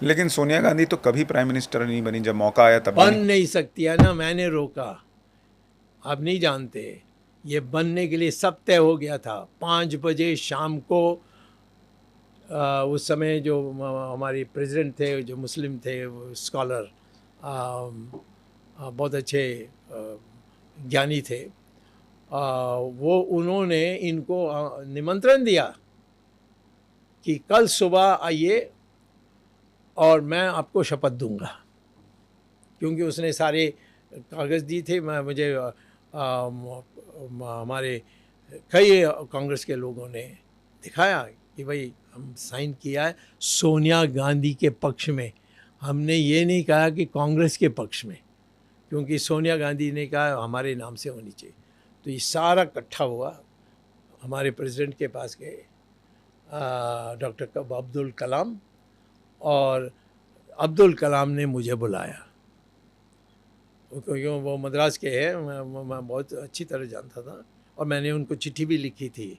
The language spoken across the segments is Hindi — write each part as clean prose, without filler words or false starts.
लेकिन सोनिया गांधी तो कभी प्राइम मिनिस्टर नहीं बनी, जब मौका आया तब भी बन नहीं। नहीं सकती है ना, मैंने रोका। आप नहीं जानते, ये बनने के लिए सब तय हो गया था। 5 बजे शाम को उस समय जो हमारे प्रेसिडेंट थे, जो मुस्लिम थे, वो स्कॉलर, बहुत अच्छे ज्ञानी थे, वो उन्होंने इनको निमंत्रण दिया कि कल सुबह आइए और मैं आपको शपथ दूंगा। क्योंकि उसने सारे कागज़ दिए थे। मुझे हमारे कई कांग्रेस के लोगों ने दिखाया कि भाई हम साइन किया है सोनिया गांधी के पक्ष में। हमने ये नहीं कहा कि कांग्रेस के पक्ष में, क्योंकि सोनिया गांधी ने कहा हमारे नाम से होनी चाहिए। तो ये सारा इकट्ठा हुआ, हमारे प्रेसिडेंट के पास गए, डॉक्टर अब्दुल कलाम, और अब्दुल कलाम ने मुझे बुलाया, क्योंकि वो मद्रास के हैं, मैं बहुत अच्छी तरह जानता था। और मैंने उनको चिट्ठी भी लिखी थी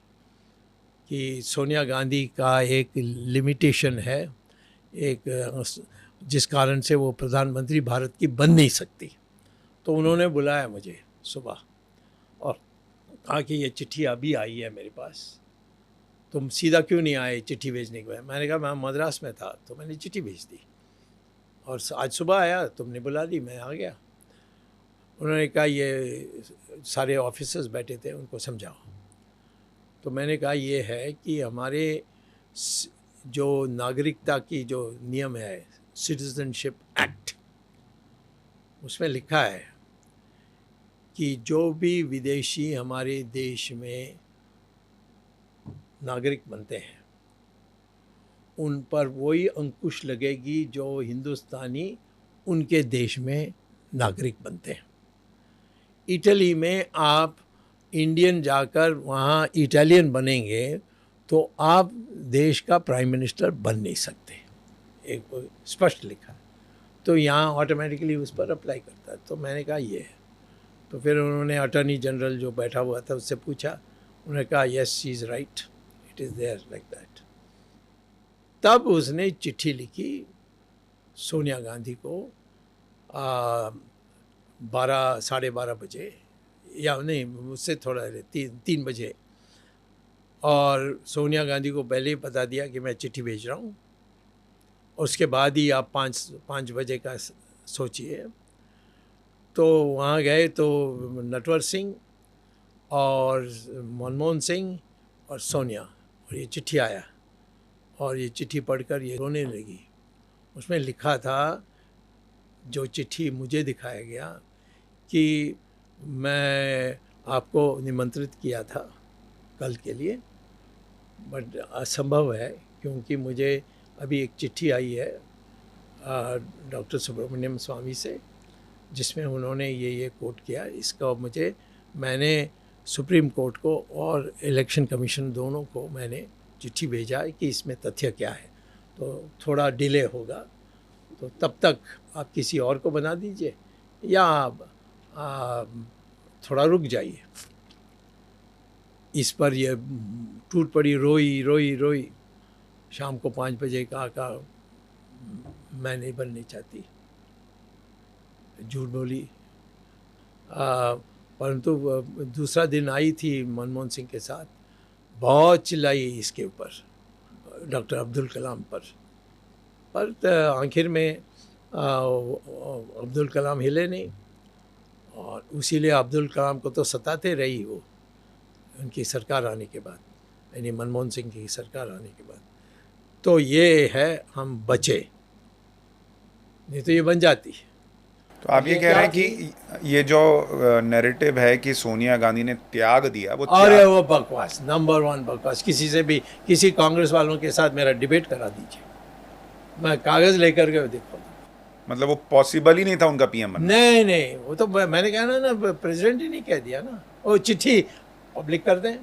कि सोनिया गांधी का एक लिमिटेशन है, एक जिस कारण से वो प्रधानमंत्री भारत की बन नहीं सकती। तो उन्होंने बुलाया मुझे सुबह और कहा कि ये चिट्ठी अभी आई है मेरे पास, तुम सीधा क्यों नहीं आए चिट्ठी भेजने के बाद। मैंने कहा मैं मद्रास में था तो मैंने चिट्ठी भेज दी, और आज सुबह आया, तुमने बुला दी, मैं आ गया। उन्होंने कहा ये सारे ऑफिसर्स बैठे थे, उनको समझाओ। तो मैंने कहा ये है कि हमारे जो नागरिकता की जो नियम है, सिटीजनशिप एक्ट, उसमें लिखा है कि जो भी विदेशी हमारे देश में नागरिक बनते हैं उन पर वही अंकुश लगेगी जो हिंदुस्तानी उनके देश में नागरिक बनते हैं। इटली में आप इंडियन जाकर वहाँ इटालियन बनेंगे तो आप देश का प्राइम मिनिस्टर बन नहीं सकते, एक स्पष्ट लिखा है। तो यहाँ ऑटोमेटिकली उस पर अप्लाई करता है। तो मैंने कहा ये है। तो फिर उन्होंने अटॉर्नी जनरल जो बैठा हुआ था उससे पूछा, उन्होंने कहा yes she is right, it is there like that. तब उसने चिट्ठी लिखी सोनिया गांधी को 12 साढ़े 12 बजे, या नहीं उससे थोड़ा 3 बजे, और सोनिया गांधी को पहले ही बता दिया कि मैं चिट्ठी भेज रहा हूँ। उसके बाद ही आप 5 बजे का सोचिए। तो वहाँ गए तो नटवर सिंह और मनमोहन सिंह और सोनिया, और ये चिट्ठी आया, और ये चिट्ठी पढ़कर ये रोने लगी। उसमें लिखा था, जो चिट्ठी मुझे दिखाया गया, कि मैं आपको निमंत्रित किया था कल के लिए, बट असंभव है, क्योंकि मुझे अभी एक चिट्ठी आई है डॉक्टर सुब्रमण्यम स्वामी से, जिसमें उन्होंने ये कोट किया। इसका मैंने सुप्रीम कोर्ट को और इलेक्शन कमीशन दोनों को मैंने चिट्ठी भेजा है कि इसमें तथ्य क्या है। तो थोड़ा डिले होगा, तो तब तक आप किसी और को बना दीजिए, या आप थोड़ा रुक जाइए। इस पर ये टूट पड़ी, रोई रोई रोई। शाम को 5 बजे कहा मैं नहीं बननी चाहती, झूठ बोली। परंतु दूसरा दिन आई थी मनमोहन सिंह के साथ, बहुत चिल्लाई इसके ऊपर, डॉक्टर अब्दुल कलाम पर आखिर में अब्दुल कलाम हिले नहीं, और उसीलिए अब्दुल कलाम को तो सताते रही वो, उनकी सरकार आने के बाद, यानी मनमोहन सिंह की सरकार आने के बाद। तो ये है, हम बचे, नहीं तो ये बन जाती। तो आप ये कह रहे हैं कि ये जो नैरेटिव है कि सोनिया गांधी ने त्याग दिया, वो अरे वो बकवास, नंबर 1 बकवास। किसी से भी, किसी कांग्रेस वालों के साथ मेरा डिबेट करा दीजिए, मैं कागज़ लेकर के देखो। मतलब वो पॉसिबल ही नहीं था उनका पीएम बनना। नहीं, वो तो मैंने कहा ना, प्रेसिडेंट ही नहीं कह दिया ना, वो चिट्ठी पब्लिक कर दें।